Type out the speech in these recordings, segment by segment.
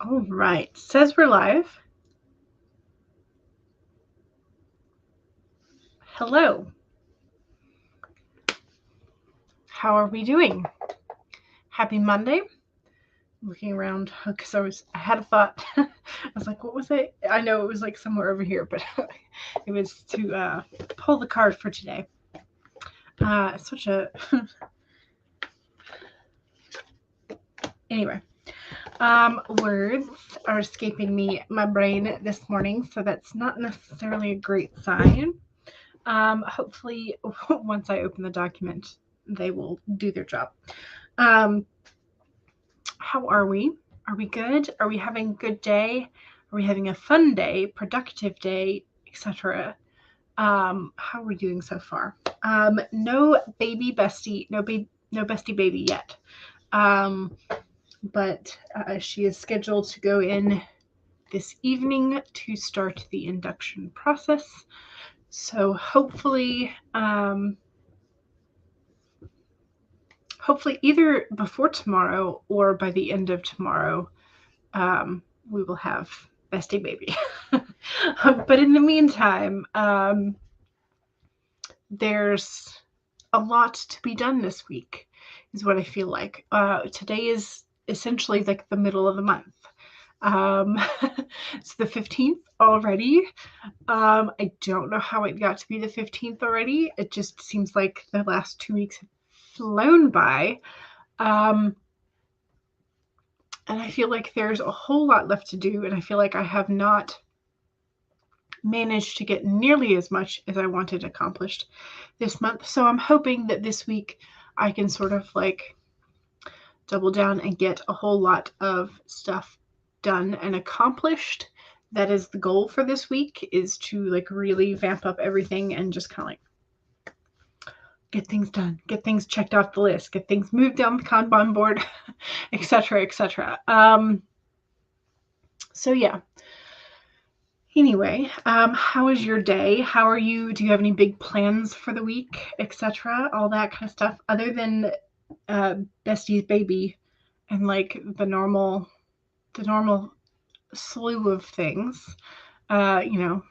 All right. Says we're live. Hello. How are we doing? Happy Monday. Looking around because I had a thought. I was like, what was it? I know it was like somewhere over here, but it was to pull the card for today. Such a anyway. Words are escaping my brain this morning, so that's not necessarily a great sign. Hopefully, once I open the document, they will do their job. How are we? Are we good? Are we having a good day? Are we having a fun day, productive day, etc.? How are we doing so far? No bestie baby yet. But she is scheduled to go in this evening to start the induction process. So hopefully either before tomorrow or by the end of tomorrow, we will have bestie baby. But in the meantime, there's a lot to be done this week, is what I feel like. Today is essentially like the middle of the month. It's the 15th already. I don't know how it got to be the 15th already. It just seems like the last 2 weeks have flown by. And I feel like there's a whole lot left to do, and I feel like I have not managed to get nearly as much as I wanted accomplished this month. So I'm hoping that this week I can sort of like double down and get a whole lot of stuff done and accomplished. That is the goal for this week, is to like really vamp up everything and just kind of like get things done, get things checked off the list, get things moved down the Kanban board, etc., etc. So yeah. Anyway, how is your day? How are you? Do you have any big plans for the week, etc.? All that kind of stuff, other than bestie's baby and like the normal slew of things. Cleaning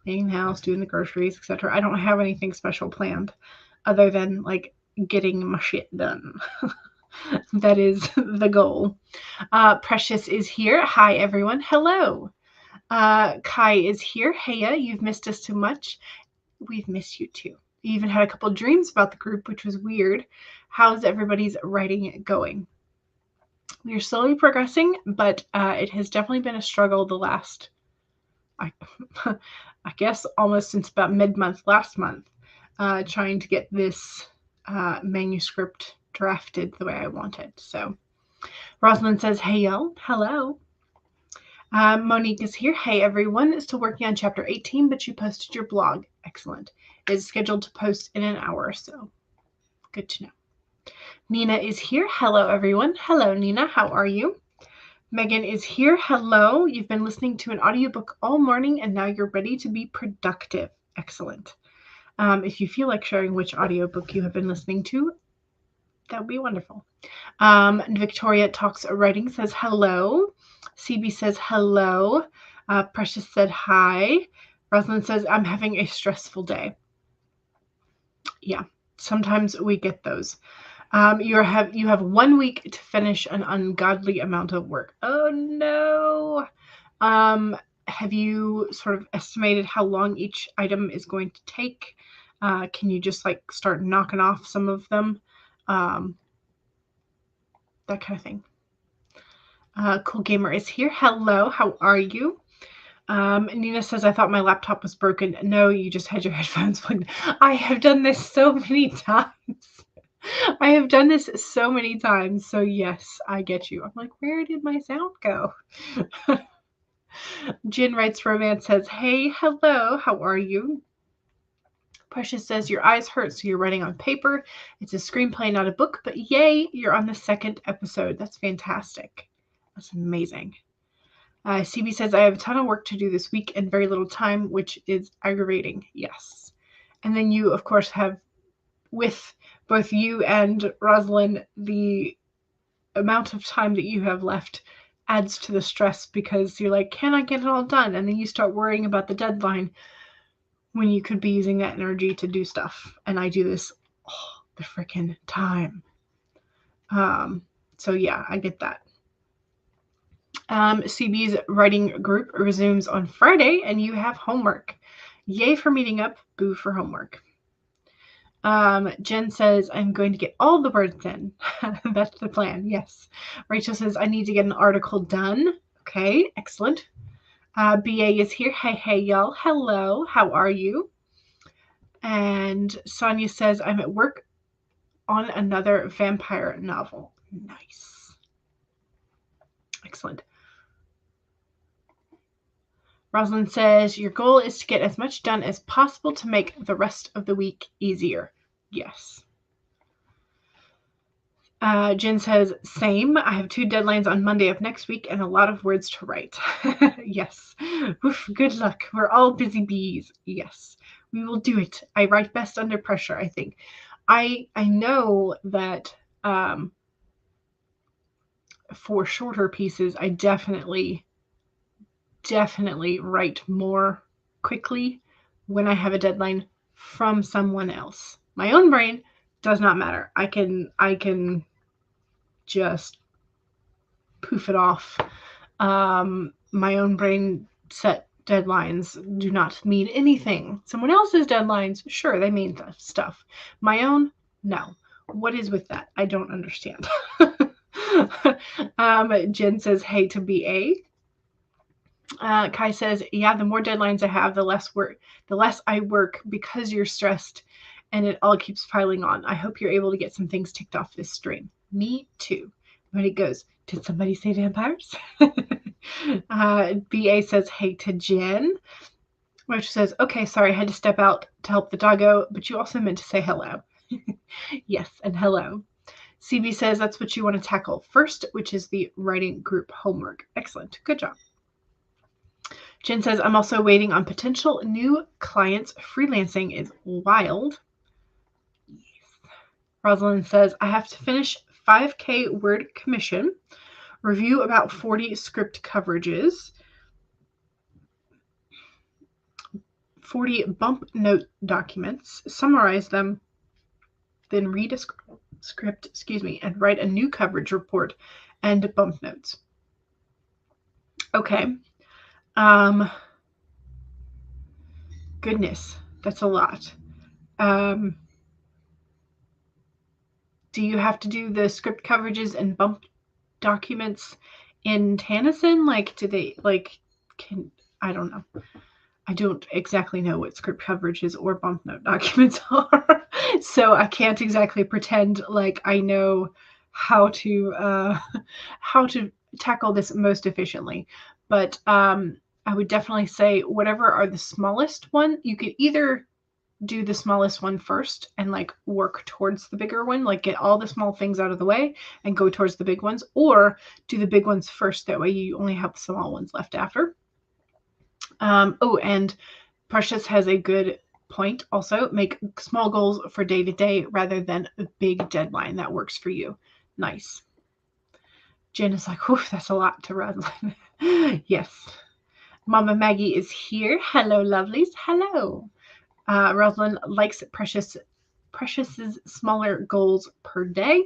the house, doing the groceries, etc. I don't have anything special planned other than like getting my shit done. That is the goal. Precious is here. Hi, everyone. Hello. Kai is here. Heya, you've missed us too much. We've missed you too. You even had a couple dreams about the group, which was weird. How's everybody's writing going? We are slowly progressing, but it has definitely been a struggle the last, I guess, almost since about mid-month last month, trying to get this manuscript drafted the way I wanted. So Rosalind says, hey, y'all. Hello. Monique is here. Hey, everyone. Still working on chapter 18, but you posted your blog. Excellent. It is scheduled to post in an hour or so. Good to know. Nina is here. Hello, everyone. Hello, Nina. How are you? Megan is here. Hello. You've been listening to an audiobook all morning, and now you're ready to be productive. Excellent. If you feel like sharing which audiobook you have been listening to, that would be wonderful. Victoria Talks Writing says hello. CB says hello. Precious said hi. Rosalind says, I'm having a stressful day. Yeah, sometimes we get those. You have 1 week to finish an ungodly amount of work. Oh no. Have you sort of estimated how long each item is going to take? Can you just like start knocking off some of them? That kind of thing. Cool Gamer is here. Hello, how are you? Nina says, I thought my laptop was broken. No, you just had your headphones plugged. I have done this so many times. So yes, I get you. I'm like, where did my sound go? Jen Writes Romance says, hey, hello, how are you? Precious says, your eyes hurt, so you're writing on paper. It's a screenplay, not a book, but yay, you're on the 2nd episode. That's fantastic. That's amazing. CB says, I have a ton of work to do this week and very little time, which is aggravating. Yes. And then you, of course, have, with both you and Rosalind, the amount of time that you have left adds to the stress because you're like, can I get it all done? And then you start worrying about the deadline when you could be using that energy to do stuff. And I do this all the freaking time. So yeah, I get that. CB's writing group resumes on Friday, and you have homework. Yay for meeting up, boo for homework. Jen says, I'm going to get all the words in. That's the plan, yes. Rachel says, I need to get an article done. Okay, excellent. BA is here. Hey, y'all. Hello, how are you? And Sonia says, I'm at work on another vampire novel. Nice. Excellent. Rosalind says, your goal is to get as much done as possible to make the rest of the week easier. Yes. Jen says, same. I have 2 deadlines on Monday of next week and a lot of words to write. Yes. Oof, good luck. We're all busy bees. Yes. We will do it. I write best under pressure, I think. I know that for shorter pieces, I definitely write more quickly when I have a deadline from someone else. My own brain does not matter. I can just poof it off. My own brain set deadlines do not mean anything. Someone else's deadlines, sure, they mean stuff. My own, no. What is with that? I don't understand. Jen says, hey to BA. Kai says, yeah, the more deadlines I have, the less I work because you're stressed and it all keeps piling on. I hope you're able to get some things ticked off this stream. Me too. When it goes, did somebody say vampires? BA says, hey to Jen. Which says, okay, sorry, I had to step out to help the doggo, but you also meant to say hello. Yes, and hello. CB says that's what you want to tackle first, which is the writing group homework. Excellent. Good job. Jen says, I'm also waiting on potential new clients. Freelancing is wild. Yes. Rosalind says, I have to finish 5K word commission, review about 40 script coverages, 40 bump note documents, summarize them, then read a script, and write a new coverage report and bump notes. Okay. Goodness, that's a lot. Do you have to do the script coverages and bump documents in Tennyson? Like, do they, like, I don't know. I don't exactly know what script coverages or bump note documents are. So I can't exactly pretend like I know how to tackle this most efficiently. But I would definitely say whatever are the smallest one, you could either do the smallest one first and like work towards the bigger one, like get all the small things out of the way and go towards the big ones, or do the big ones first. That way you only have the small ones left after. Oh, and Precious has a good point also. Make small goals for day to day rather than a big deadline that works for you. Nice. Jen is like, oof, that's a lot to Rosalind. Yes. Mama Maggie is here. Hello, lovelies. Hello. Rosalind likes Precious's smaller goals per day.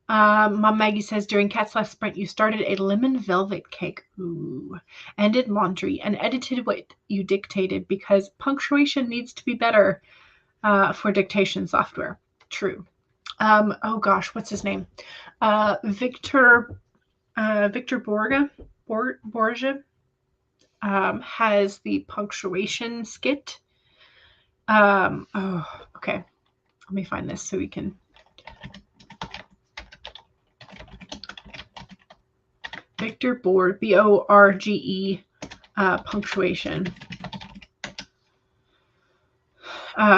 Mom Maggie says, during Cat's Last Sprint, you started a lemon velvet cake. Ooh. And did laundry and edited what you dictated because punctuation needs to be better for dictation software. True. Oh gosh, what's his name? Victor Borgia has the punctuation skit. Oh, okay. Let me find this so we can. Victor Borge, Borge, punctuation.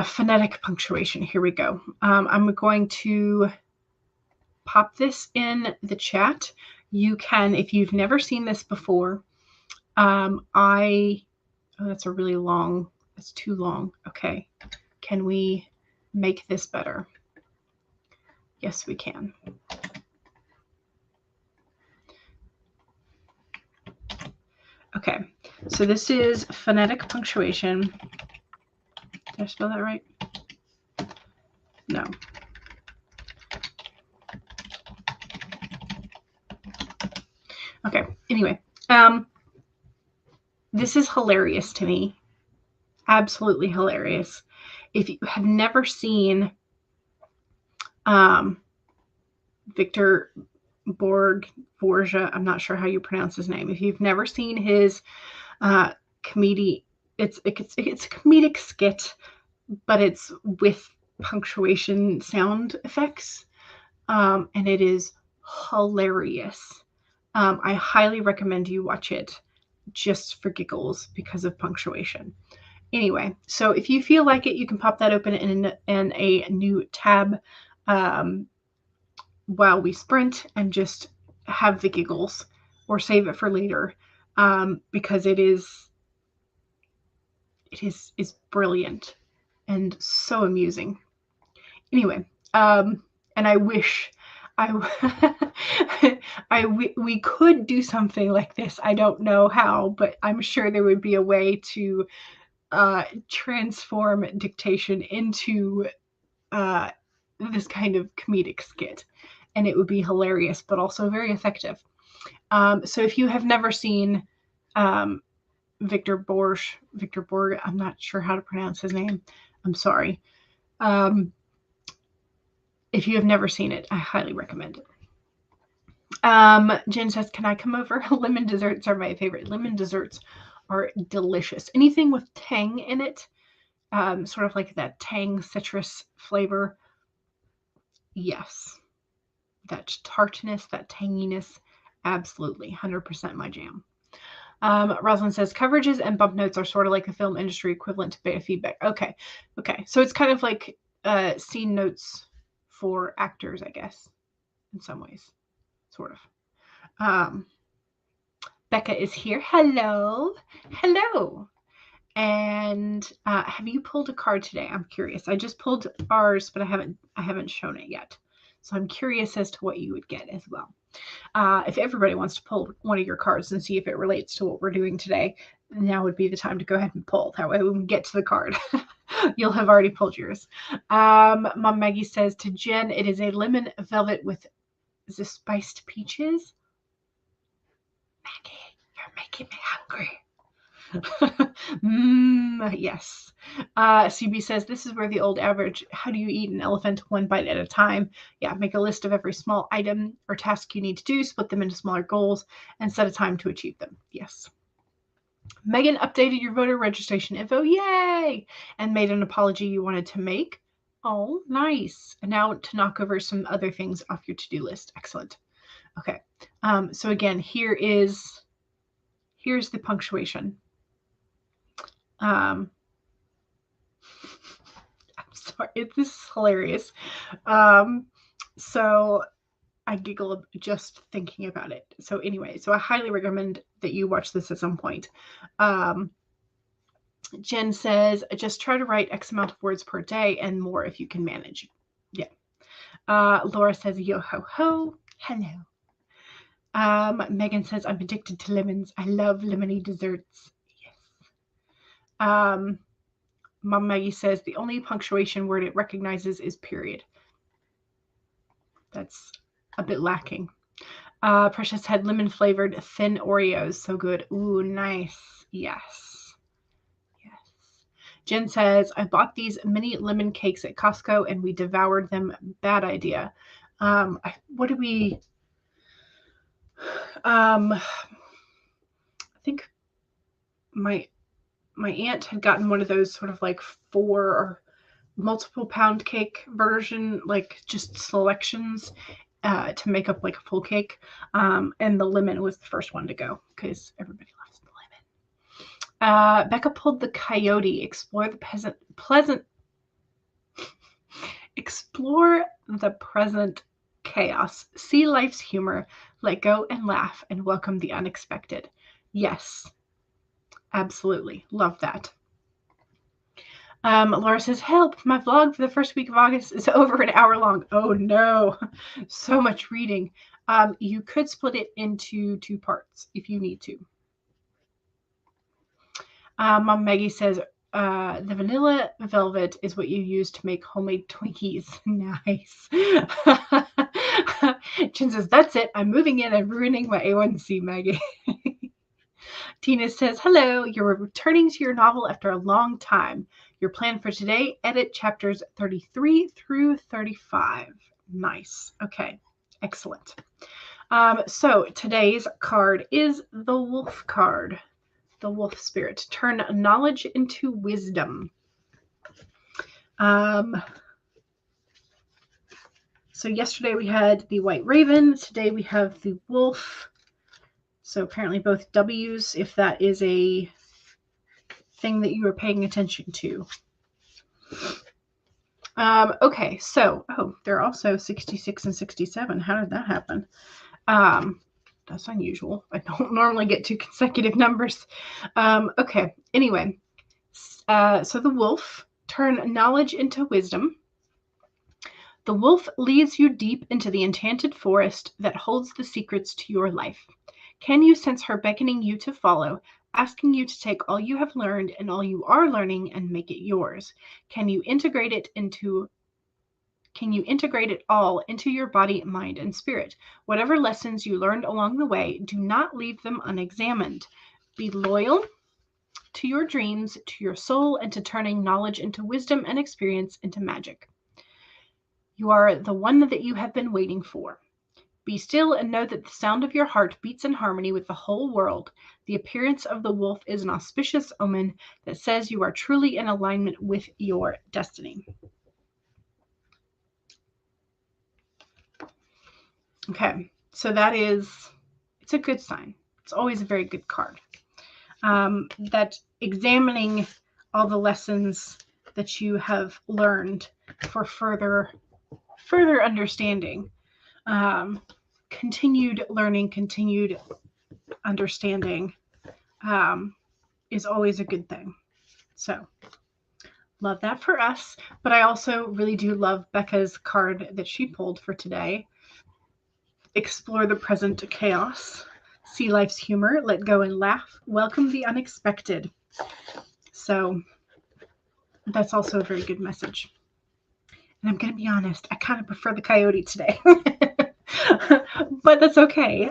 Phonetic punctuation. Here we go. I'm going to pop this in the chat. You can, if you've never seen this before, oh, that's a really long, that's too long. Okay. Can we make this better? Yes, we can. So this is phonetic punctuation. Did I spell that right? No. Okay. Anyway, this is hilarious to me. Absolutely hilarious. If you have never seen Victor Borgia, I'm not sure how you pronounce his name. If you've never seen his comedy, it's a comedic skit, but it's with punctuation sound effects, and it is hilarious. I highly recommend you watch it just for giggles because of punctuation. Anyway, so if you feel like it, you can pop that open in a new tab while we sprint and just have the giggles, or save it for later, because it is brilliant and so amusing. Anyway, and I wish we could do something like this. I don't know how, but I'm sure there would be a way to transform dictation into this kind of comedic skit, and it would be hilarious, but also very effective. So if you have never seen Victor Borg, I'm not sure how to pronounce his name. I'm sorry. If you have never seen it, I highly recommend it. Jen says, can I come over? Lemon desserts are my favorite. Lemon desserts are delicious. Anything with tang in it, sort of like that tang citrus flavor. Yes. That tartness, that tanginess, absolutely. 100% my jam. Rosalind says, coverages and bump notes are sort of like the film industry equivalent to beta feedback. Okay. So it's kind of like scene notes for actors, I guess, in some ways. Sort of. Becca is here. Hello. And have you pulled a card today? I'm curious. I just pulled ours, but I haven't shown it yet. So I'm curious as to what you would get as well. If everybody wants to pull one of your cards and see if it relates to what we're doing today, now would be the time to go ahead and pull. That way we can get to the card. You'll have already pulled yours. Mom Maggie says, to Jen, it is a lemon velvet with the spiced peaches. Maggie, you're making me hungry. Yes. CB says, this is where the old average, how do you eat an elephant one bite at a time? Yeah, make a list of every small item or task you need to do, split them into smaller goals, and set a time to achieve them. Yes. Megan updated your voter registration info. Yay! And made an apology you wanted to make. Oh, nice. And now to knock over some other things off your to-do list. Excellent. Okay. So again, here's the punctuation. I'm sorry, this is hilarious. So I giggle just thinking about it. So anyway, so I highly recommend that you watch this at some point. Jen says, just try to write X amount of words per day and more if you can manage. Yeah. Laura says, yo ho ho. Hello. Megan says, I'm addicted to lemons. I love lemony desserts. Yes. Mom Maggie says, the only punctuation word it recognizes is period. That's a bit lacking. Precious had lemon flavored thin Oreos. So good. Ooh, nice. Yes. Jen says, I bought these mini lemon cakes at Costco and we devoured them. Bad idea. What did we... I think my aunt had gotten one of those sort of like 4 or multiple pound cake version, like just selections to make up like a full cake. And the lemon was the first one to go because everybody loves the lemon. Becca pulled the coyote. Explore the present chaos. See life's humor. Let go and laugh and welcome the unexpected. Yes, absolutely. Love that. Laura says, help, my vlog for the first week of August is over an hour long. Oh no, so much reading. You could split it into 2 parts if you need to. Mom Maggie says, the vanilla velvet is what you use to make homemade Twinkies. Nice. Chin says, that's it. I'm moving in and ruining my A1C, Maggie. Tina says, hello. You're returning to your novel after a long time. Your plan for today, edit chapters 33 through 35. Nice. Okay. Excellent. So today's card is the Wolf card. The Wolf Spirit. Turn knowledge into wisdom. So yesterday we had the White Raven. Today we have the Wolf. So apparently both W's, if that is a thing that you are paying attention to. Okay, so, they're also 66 and 67. How did that happen? That's unusual. I don't normally get two consecutive numbers. Okay, anyway. So the wolf, turn knowledge into wisdom. The wolf leads you deep into the enchanted forest that holds the secrets to your life. Can you sense her beckoning you to follow, asking you to take all you have learned and all you are learning and make it yours? Can you integrate it all into your body, mind, and spirit? Whatever lessons you learned along the way, do not leave them unexamined. Be loyal to your dreams, to your soul, and to turning knowledge into wisdom and experience into magic. You are the one that you have been waiting for. Be still and know that the sound of your heart beats in harmony with the whole world. The appearance of the wolf is an auspicious omen that says you are truly in alignment with your destiny. Okay, so it's a good sign. It's always a very good card. That examining all the lessons that you have learned for further understanding, continued learning, continued understanding is always a good thing. So love that for us. But I also really do love Becca's card that she pulled for today. Explore the present chaos. See life's humor. Let go and laugh. Welcome the unexpected. So that's also a very good message. And I'm going to be honest, I kind of prefer the coyote today. But that's okay.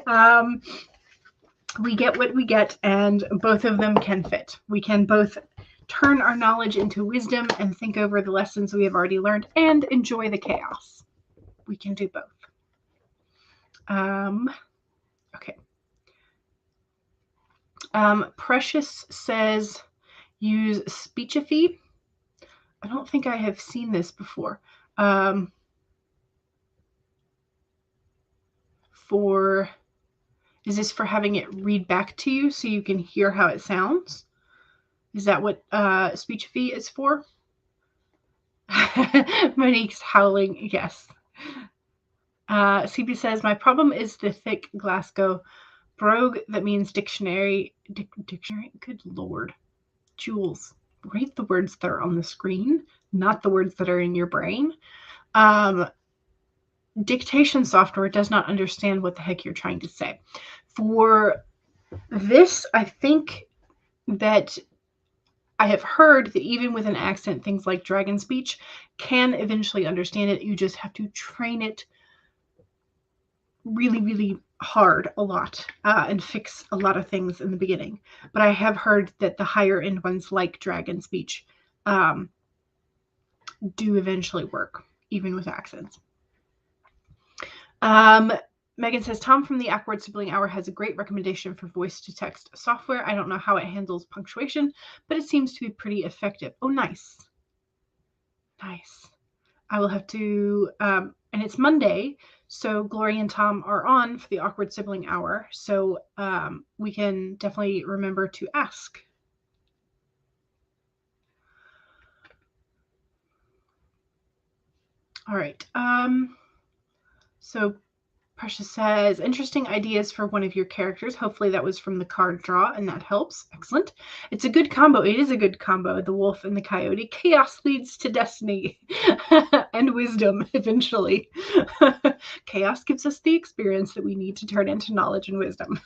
We get what we get, and both of them can fit. We can both turn our knowledge into wisdom and think over the lessons we have already learned and enjoy the chaos. We can do both. Okay. Precious says, use Speechify. I don't think I have seen this before. Is this for having it read back to you so you can hear how it sounds? Is that what Speechify is for? Monique's howling, yes. CB says, my problem is the thick Glasgow brogue that means dictionary. Dictionary? Good Lord. Jules, write the words that are on the screen, not the words that are in your brain. Dictation software does not understand what the heck you're trying to say. For this, I think that I have heard that even with an accent, things like dragon speech can eventually understand it. You just have to train it really, really hard a lot and fix a lot of things in the beginning. But I have heard that the higher end ones like dragon speech do eventually work, even with accents. Megan says, Tom from the Awkward Sibling Hour has a great recommendation for voice-to-text software. I don't know how it handles punctuation, but it seems to be pretty effective. Oh, nice. Nice. I will have to, and it's Monday, so Glory and Tom are on for the Awkward Sibling Hour, so we can definitely remember to ask. All right. So Precious says, interesting ideas for one of your characters. Hopefully that was from the card draw and that helps. Excellent. It's a good combo. It is a good combo. The wolf and the coyote. Chaos leads to destiny and wisdom eventually. Chaos gives us the experience that we need to turn into knowledge and wisdom.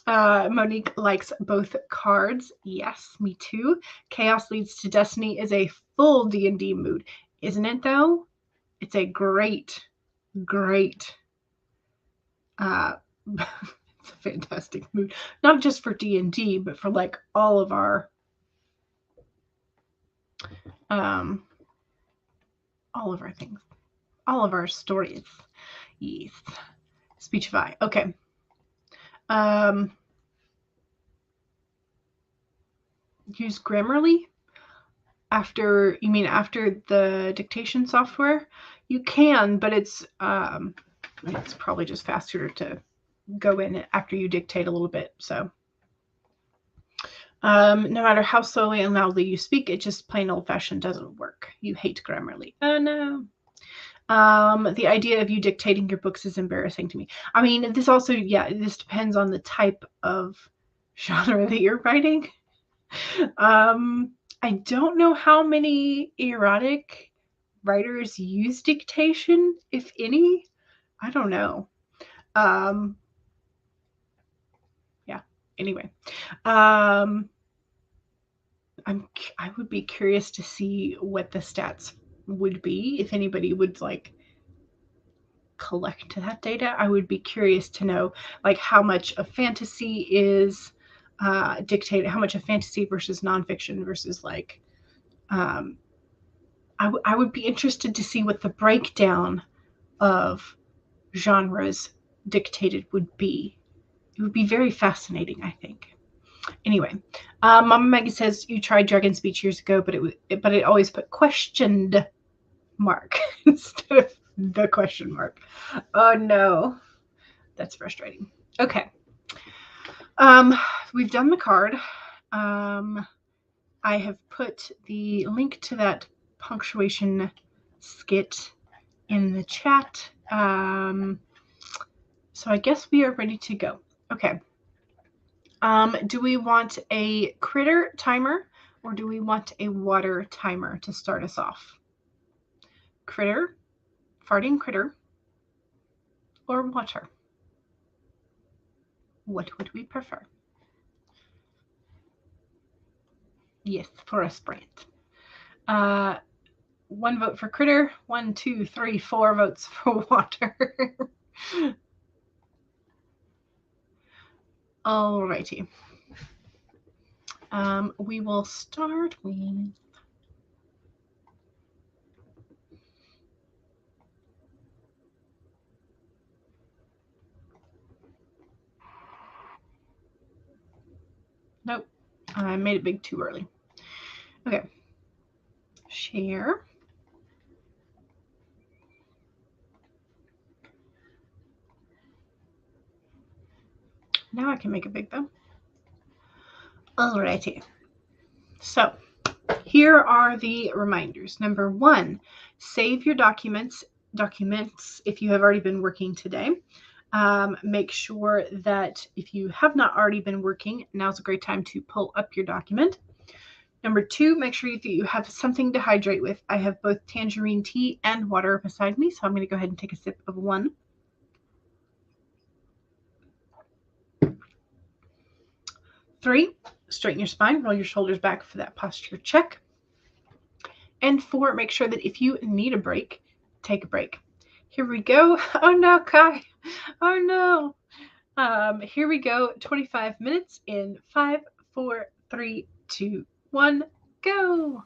Monique likes both cards. Yes, me too. Chaos Leads to Destiny is a full D&D mood, isn't it though? It's a great it's a fantastic mood, not just for D&D, but for like all of our things, all of our stories. Yes. Speechify. Okay. Use Grammarly after the dictation software. You can, but it's probably just faster to go in after you dictate a little bit. So no matter how slowly and loudly you speak, it just plain old-fashioned doesn't work. You hate Grammarly. Oh no. The idea of you dictating your books is embarrassing to me. I mean, this also, this depends on the type of genre that you're writing. I don't know how many erotic writers use dictation, if any. I don't know. Yeah. Anyway, I would be curious to see what the stats would be if anybody would like collect that data. I would be curious to know like how much of fantasy is dictated, how much of fantasy versus nonfiction versus like I would be interested to see what the breakdown of genres dictated would be. It would be very fascinating, I think. Anyway, Mama Maggie says you tried Dragon Speech years ago, but it always put questioned mark instead of the question mark. Oh no, that's frustrating. Okay, we've done the card. I have put the link to that punctuation skit in the chat. So I guess we are ready to go. Okay. Do we want a critter timer or do we want a water timer to start us off? Critter, farting critter, or water? What would we prefer? Yes, for a sprint. 1 vote for critter, 1, 2, 3, 4 votes for water. Alrighty. We will start with nope. I made it big too early. Okay. Share. Now I can make it big though. Alrighty. So here are the reminders. Number 1, save your documents if you have already been working today. Make sure that if you have not already been working, now's a great time to pull up your document. Number 2, make sure that you have something to hydrate with. I have both tangerine tea and water beside me, so I'm going to go ahead and take a sip of one. 3, straighten your spine, roll your shoulders back for that posture check. And 4, make sure that if you need a break, take a break. Here we go. Oh no, Kai. Oh no. Here we go. 25 minutes in 5, 4, 3, 2, 1, go.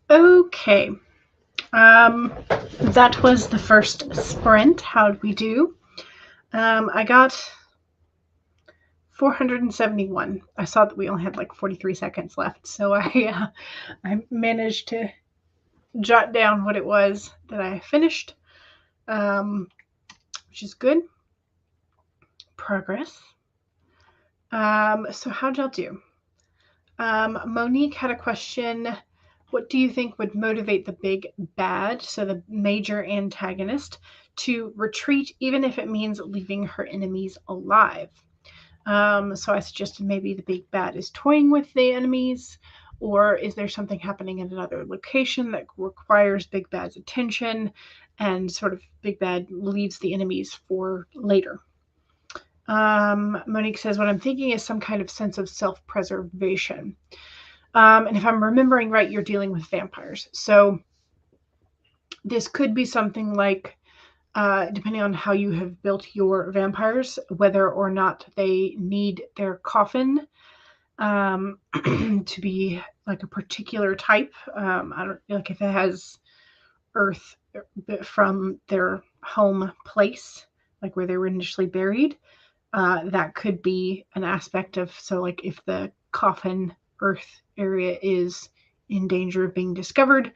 Okay. That was the first sprint. How'd we do? I got 471. I saw that we only had like 43 seconds left, so I managed to jot down what it was that I finished, which is good. Progress. So how'd y'all do? Monique had a question. What do you think would motivate the big bad, so the major antagonist, to retreat even if it means leaving her enemies alive? So I suggested maybe the big bad is toying with the enemies, or is there something happening in another location that requires big bad's attention and sort of big bad leaves the enemies for later? Monique says, what I'm thinking is some kind of sense of self-preservation. And if I'm remembering right, you're dealing with vampires. So this could be something like, depending on how you have built your vampires, whether or not they need their coffin to be like a particular type. I don't like if it has earth from their home place, like where they were initially buried. That could be an aspect of, so like if the coffin earth area is in danger of being discovered,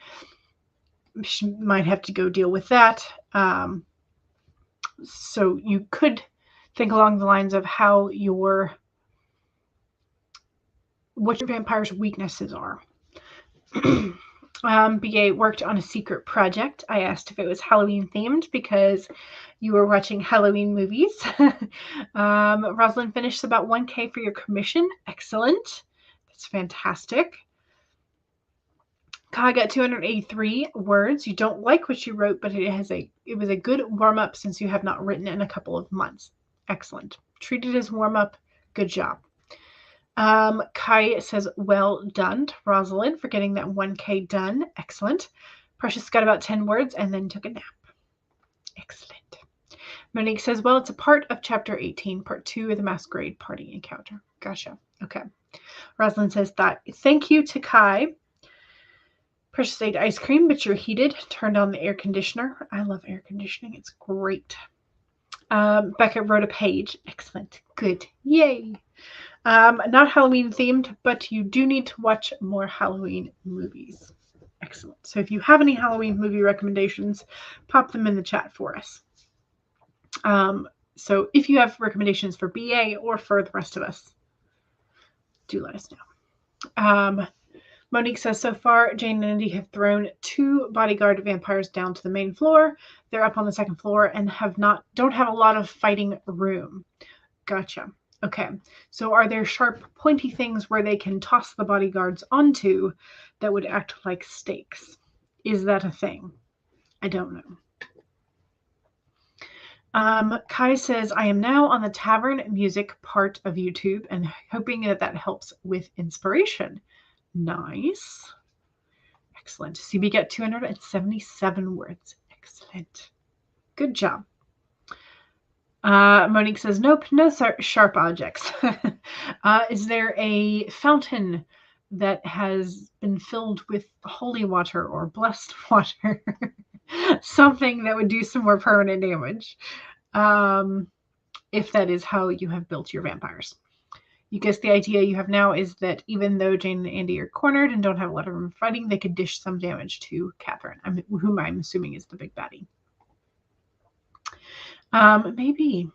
she might have to go deal with that. So you could think along the lines of what your vampire's weaknesses are. BA worked on a secret project. I asked if it was Halloween themed because you were watching Halloween movies. Rosalind finished about 1K for your commission. Excellent. That's fantastic. Kai got 283 words. You don't like what you wrote, but it was a good warm-up since you have not written in a couple of months. Excellent. Treat it as warm-up. Good job. Kai says, well done to Rosalind for getting that 1K done. Excellent. Precious got about 10 words and then took a nap. Excellent. Monique says, well, it's a part of chapter 18, part 2 of the masquerade party encounter. Gotcha. Okay. Rosalind says that. Thank you to Kai. Precious ate ice cream, but you're heated. Turned on the air conditioner. I love air conditioning. It's great. Becca wrote a page. Excellent. Good. Yay. Not Halloween themed, but you do need to watch more Halloween movies. Excellent. So if you have any Halloween movie recommendations, pop them in the chat for us. So if you have recommendations for BA or for the rest of us, do let us know. Monique says, so far, Jane and Andy have thrown 2 bodyguard vampires down to the main floor. They're up on the second floor and don't have a lot of fighting room. Gotcha. Okay. So are there sharp, pointy things where they can toss the bodyguards onto that would act like stakes? Is that a thing? I don't know. Kai says, I am now on the tavern music part of YouTube and hoping that helps with inspiration. Nice. Excellent. CB get 277 words. Excellent. Good job. Monique says, nope, no sharp objects. Is there a fountain that has been filled with holy water or blessed water? Something that would do some more permanent damage. If that is how you have built your vampires. You guess the idea you have now is that even though Jane and Andy are cornered and don't have a lot of room fighting, they could dish some damage to Catherine, whom I'm assuming is the big baddie. Maybe.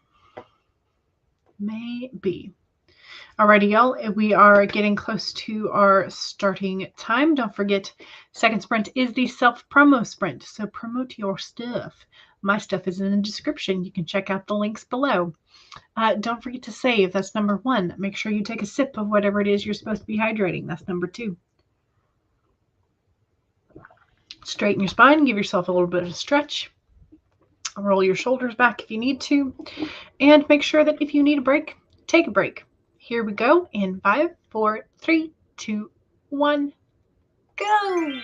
Alrighty, y'all. We are getting close to our starting time. Don't forget, second sprint is the self-promo sprint, so promote your stuff. My stuff is in the description. You can check out the links below. Don't forget to save. That's number 1. Make sure you take a sip of whatever it is you're supposed to be hydrating. That's number 2. Straighten your spine. Give yourself a little bit of a stretch. Roll your shoulders back if you need to. And make sure that if you need a break, take a break. Here we go in 5, 4, 3, 2, 1, go!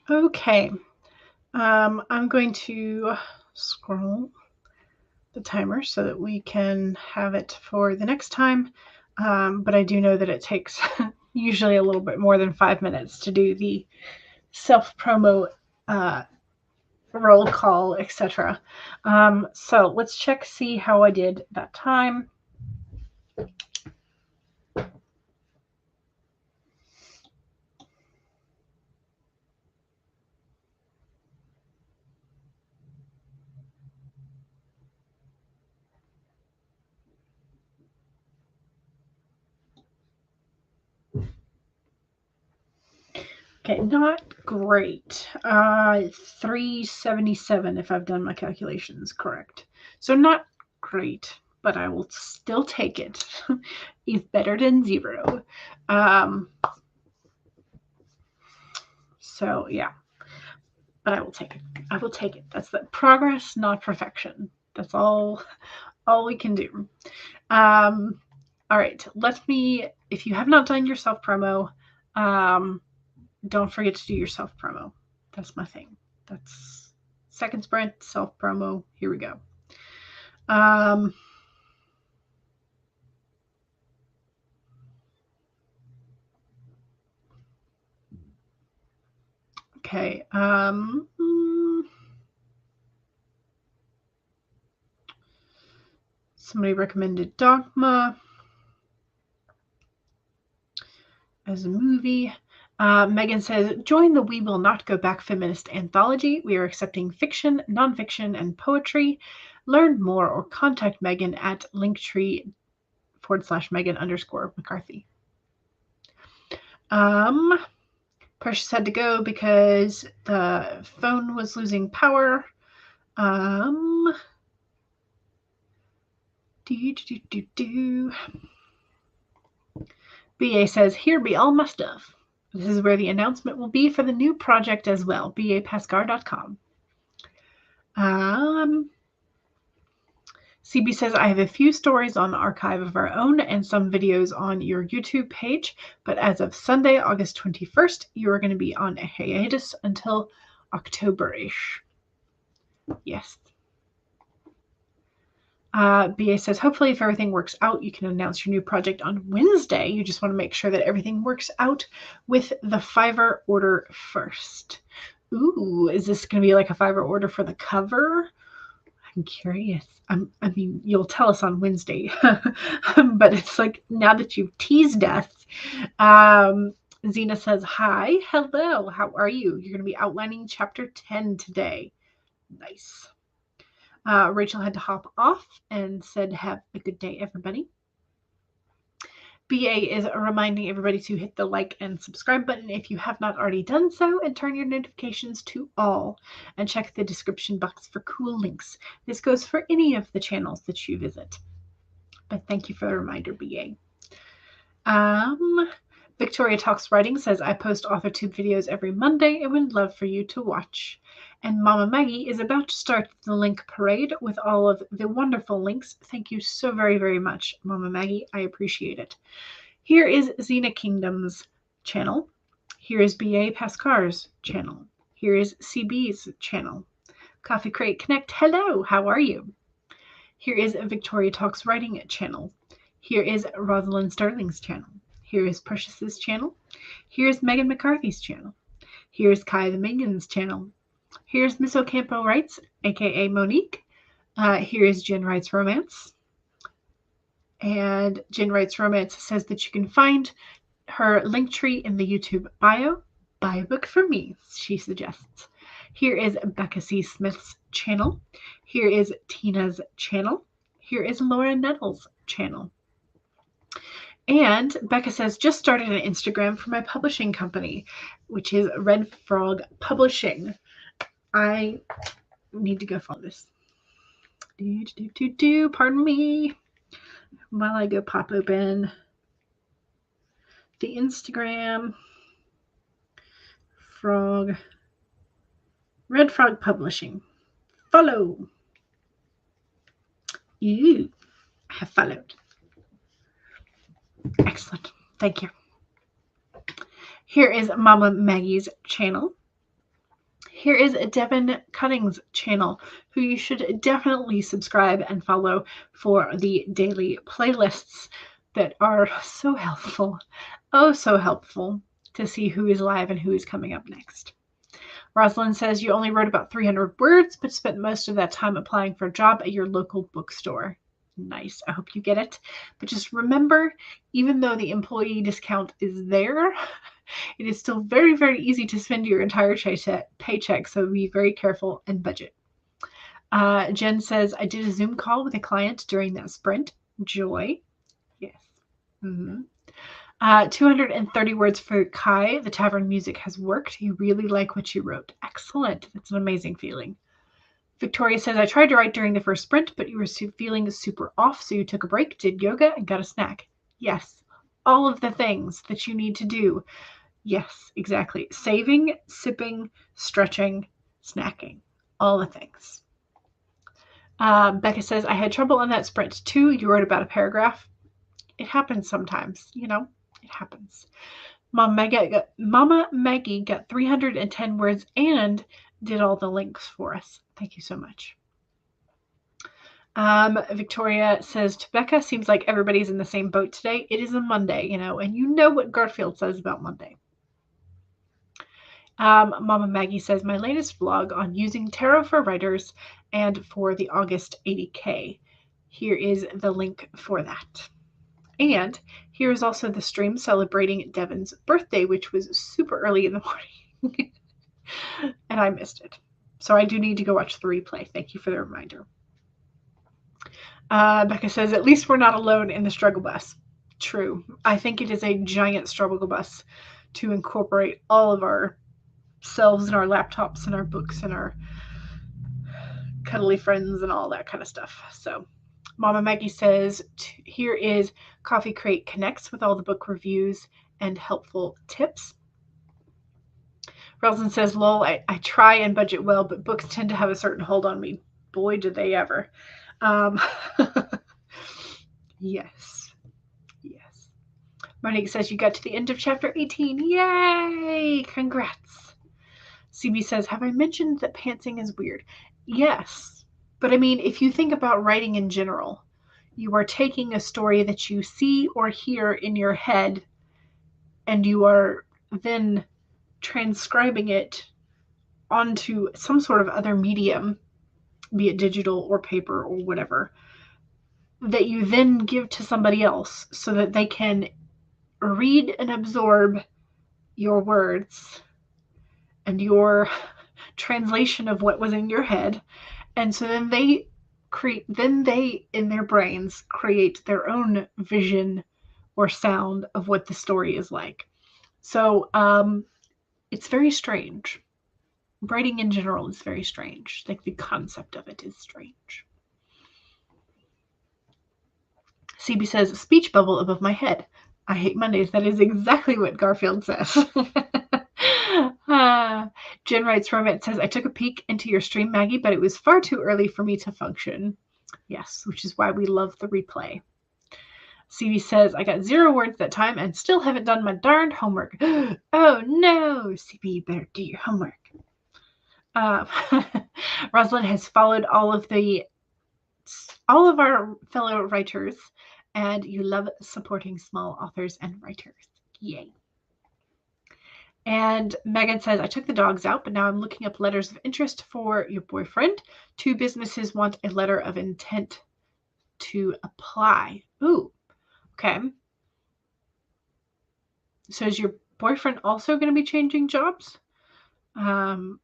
Okay. I'm going to scroll the timer so that we can have it for the next time. But I do know that it takes usually a little bit more than 5 minutes to do the self-promo roll call, etc. So let's check, see how I did that time. Okay, not great. 377 if I've done my calculations correct. So not great, but I will still take it. It's better than 0. So yeah, but I will take it. I will take it. That's the progress, not perfection. That's all we can do. All right, if you have not done your self promo, don't forget to do your self promo. That's my thing. That's second sprint, self promo. Here we go. Okay. Somebody recommended Dogma as a movie. Megan says, join the We Will Not Go Back feminist anthology. We are accepting fiction, nonfiction, and poetry. Learn more or contact Megan at linktree/Megan_McCarthy. Precious had to go because the phone was losing power. BA says, here be all my stuff. This is where the announcement will be for the new project as well, bapascar.com. CB says, I have a few stories on the archive of our own and some videos on your YouTube page, but as of Sunday, August 21st, you are going to be on a hiatus until October-ish. Yes. BA says, hopefully if everything works out, you can announce your new project on Wednesday. You just want to make sure that everything works out with the Fiverr order first. Ooh, is this going to be like a Fiverr order for the cover? I'm curious. I mean, you'll tell us on Wednesday. But it's like, now that you've teased us. Zena says, hi, hello, how are you? You're going to be outlining chapter 10 today. Nice. Rachel had to hop off and said, have a good day, everybody. BA is reminding everybody to hit the like and subscribe button if you have not already done so, and turn your notifications to all, and check the description box for cool links. This goes for any of the channels that you visit. But thank you for the reminder, BA. Victoria Talks Writing says, I post AuthorTube videos every Monday and would love for you to watch. And Mama Maggie is about to start the link parade with all of the wonderful links. Thank you so very, very much, Mama Maggie. I appreciate it. Here is Xena Kingdom's channel. Here is BA Pascar's channel. Here is CB's channel. Coffee Crate Connect, hello, how are you? Here is Victoria Talks Writing channel. Here is Rosalind Sterling's channel. Here is Precious's channel. Here's Megan McCarthy's channel. Here's Kai the Minion's channel. Here's Miss Ocampo Writes, aka Monique. Here is Jen Writes Romance. And Jen Writes Romance says that you can find her link tree in the YouTube bio. Buy a book from me, she suggests. Here is Becca C. Smith's channel. Here is Tina's channel. Here is Laura Nettles' channel. And Becca says, just started an Instagram for my publishing company, which is Red Frog Publishing. I need to go follow this. Pardon me. While I go pop open the Instagram. Red Frog Publishing. Follow. You have followed. Excellent. Thank you. Here is Mama Maggie's channel. Here is Devin Cunning's channel, who you should definitely subscribe and follow for the daily playlists that are so helpful. Oh, so helpful to see who is live and who is coming up next. Rosalind says you only wrote about 300 words, but spent most of that time applying for a job at your local bookstore. Nice. I hope you get it. But just remember, even though the employee discount is there, it is still very, very easy to spend your entire paycheck, so be very careful and budget. Jen says, I did a Zoom call with a client during that sprint. Joy. Yes. 230 words for Kai. The tavern music has worked. You really like what you wrote. Excellent. That's an amazing feeling. Victoria says, I tried to write during the first sprint, but you were feeling super off, so you took a break, did yoga, and got a snack. Yes. All of the things that you need to do. Yes, exactly. Saving, sipping, stretching, snacking. All the things. Becca says, I had trouble on that sprint too. You wrote about a paragraph. It happens sometimes, you know. It happens. Mama Maggie got 310 words and did all the links for us. Thank you so much. Victoria says, to Becca, seems like everybody's in the same boat today. It is a Monday, you know, and you know what Garfield says about Monday. Mama Maggie says, my latest vlog on using tarot for writers and for the August 80K. Here is the link for that. And here is also the stream celebrating Devin's birthday, which was super early in the morning. And I missed it. So I do need to go watch the replay. Thank you for the reminder. Becca says, at least we're not alone in the struggle bus. True. I think it is a giant struggle bus to incorporate all of our selves and our laptops and our books and our cuddly friends and all that kind of stuff. So Mama Maggie says, here is Coffee Crate Connects with all the book reviews and helpful tips. Rosalind says, lol, I try and budget well, but books tend to have a certain hold on me. Boy, did they ever. Yes. Yes. Monique says, you got to the end of chapter 18. Yay! Congrats. CB says, have I mentioned that pantsing is weird? Yes. But I mean, if you think about writing in general, you are taking a story that you see or hear in your head, and you are then transcribing it onto some sort of other medium, be it digital or paper or whatever, that you then give to somebody else so that they can read and absorb your words and your translation of what was in your head. And so then they in their brains create their own vision or sound of what the story is like. So it's very strange. Writing in general is very strange. Like the concept of it is strange. CB says, speech bubble above my head. I hate Mondays. That is exactly what Garfield says. Jen writes, Romance says, I took a peek into your stream, Maggie, but it was far too early for me to function. Yes, which is why we love the replay. CB says, I got 0 words that time and still haven't done my darned homework. Oh no, CB, you better do your homework. Rosalind has followed all of our fellow writers, and you love supporting small authors and writers. Yay. And Megan says, I took the dogs out, but now I'm looking up letters of interest for your boyfriend. 2 businesses want a letter of intent to apply. Ooh, okay. So is your boyfriend also going to be changing jobs? CB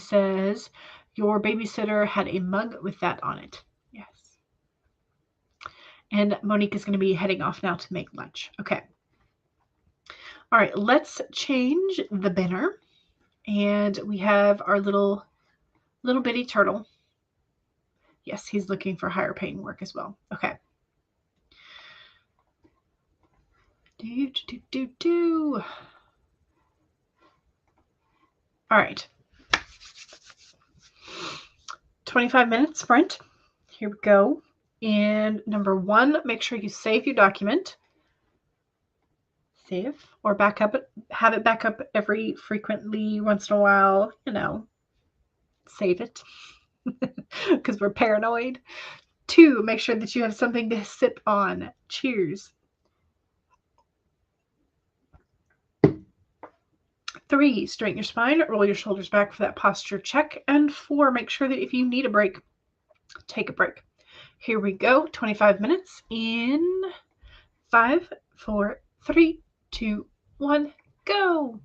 says, your babysitter had a mug with that on it. Yes. And Monique is going to be heading off now to make lunch. Okay. All right, let's change the banner. And we have our little bitty turtle. Yes, he's looking for higher paying work as well. Okay. All right. 25-minute sprint. Here we go. And number 1, make sure you save your document. save or back up, have it back up every frequently once in a while, save it because we're paranoid. 2, make sure that you have something to sip on. Cheers. 3, straighten your spine, roll your shoulders back for that posture check. And 4, make sure that if you need a break, take a break. Here we go. 25 minutes in 5, 4, 3, 2, 1, go.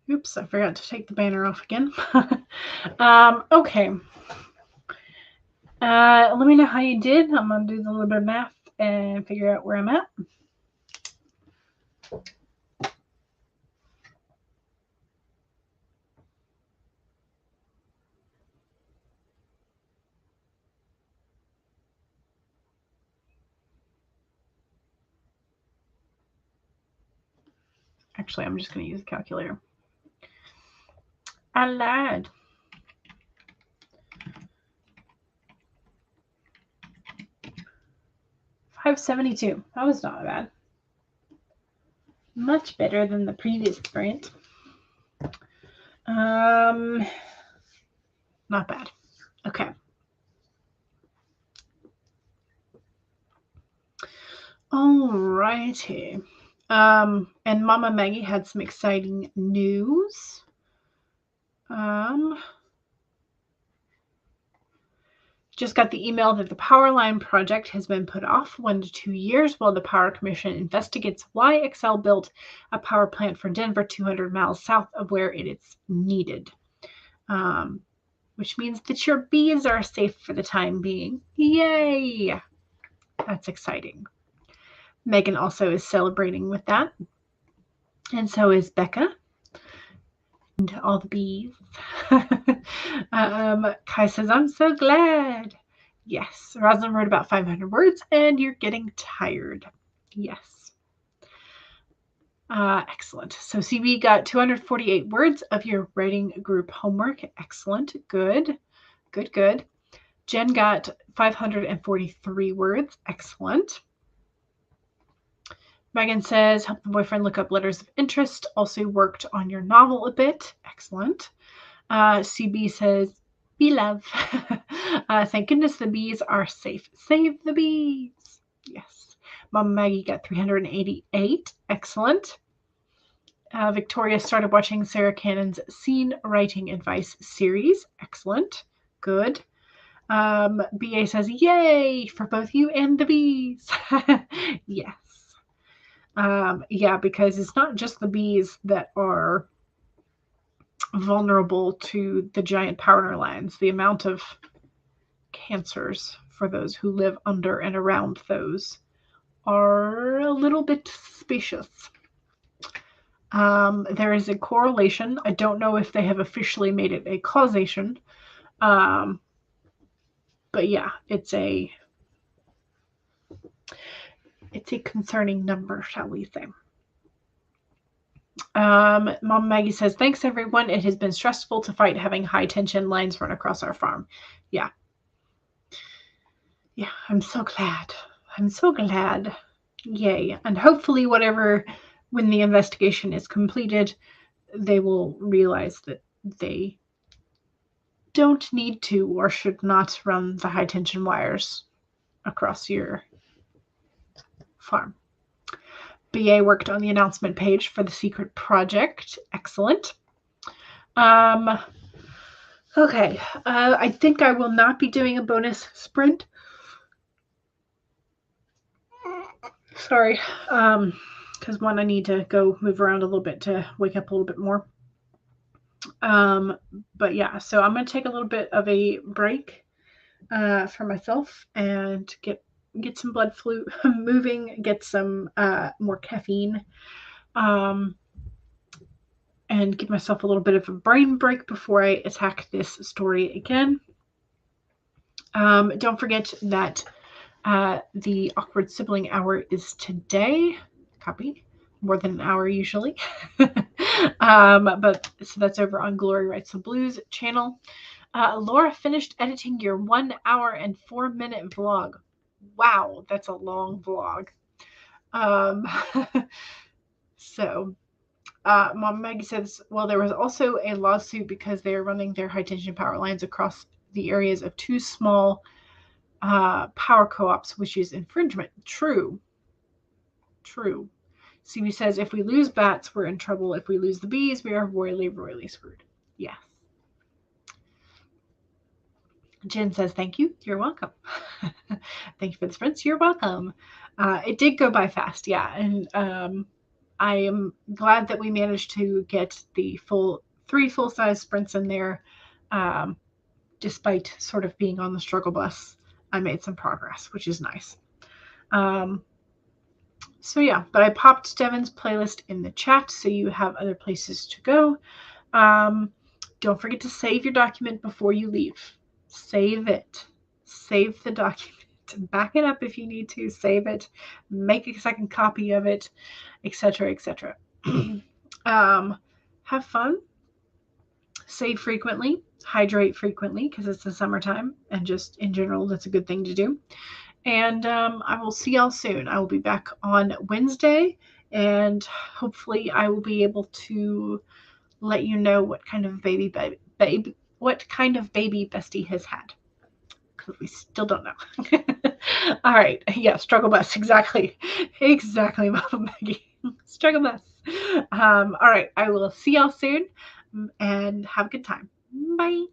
Oops, I forgot to take the banner off again. Okay. Let me know how you did. I'm going to do a little bit of math and figure out where I'm at. Actually, I'm just going to use a calculator. I lied. $572. That was not bad. Much better than the previous sprint. Not bad. Okay. Alrighty. And Mama Maggie had some exciting news. Just got the email that the power line project has been put off 1 to 2 years while the Power Commission investigates why Xcel built a power plant for Denver 200 miles south of where it is needed. Which means that your bees are safe for the time being. Yay! That's exciting. Megan also is celebrating with that. And so is Becca. And all the bees. Kai says, I'm so glad. Yes. Rosalind wrote about 500 words and you're getting tired. Yes. Excellent. So CB got 248 words of your writing group homework. Excellent. Good. Good, good. Jen got 543 words. Excellent. Megan says, help the boyfriend look up letters of interest. Also worked on your novel a bit. Excellent. CB says, be love. Thank goodness the bees are safe. Save the bees. Yes. Mama Maggie got 388. Excellent. Victoria started watching Sarah Cannon's Scene Writing Advice series. Excellent. Good. BA says, yay for both you and the bees. Yes. Yeah, because it's not just the bees that are vulnerable to the giant power lines. The amount of cancers for those who live under and around those are a little bit suspicious. There is a correlation. I don't know if they have officially made it a causation. But yeah, it's a concerning number, shall we say. Mom Maggie says, thanks everyone. It has been stressful to fight having high tension lines run across our farm. Yeah. Yeah, I'm so glad. I'm so glad. Yay. And hopefully when the investigation is completed, they will realize that they don't need to or should not run the high tension wires across your farm. BA worked on the announcement page for the secret project. Excellent. Okay. I think I will not be doing a bonus sprint. Sorry. Because one, I need to go move around a little bit to wake up a little bit more. But yeah, so I'm going to take a little bit of a break for myself and get some blood flow moving, get some more caffeine, and give myself a little bit of a brain break before I attack this story again. Don't forget that the Awkward Sibling Hour is today. Copy. More than an hour usually. But so that's over on Glory Writes the Blues channel. Laura finished editing your 1 hour and 4 minute vlog. Wow, that's a long vlog. So Mom Maggie says, well, there was also a lawsuit because they are running their high tension power lines across the areas of 2 small power co-ops, which is infringement. True. CB says, if we lose bats, we're in trouble. If we lose the bees, we are royally screwed. Yes. Jen says, thank you. You're welcome. Thank you for the sprints. You're welcome. It did go by fast. Yeah. And I am glad that we managed to get the 3 full-size sprints in there. Despite sort of being on the struggle bus, I made some progress, which is nice. So yeah, but I popped Devin's playlist in the chat so you have other places to go. Don't forget to save your document before you leave. Save it. Save the document. Back it up if you need to. Save it. Make a second copy of it, etc., etc. Have fun. Save frequently. Hydrate frequently because it's the summertime, and just in general, that's a good thing to do. And I will see y'all soon. I will be back on Wednesday, and hopefully I will be able to let you know what kind of baby Bestie has had, because we still don't know. All right, yeah, struggle bus, exactly, Mama Maggie, struggle bus. All right, I will see y'all soon, and have a good time. Bye.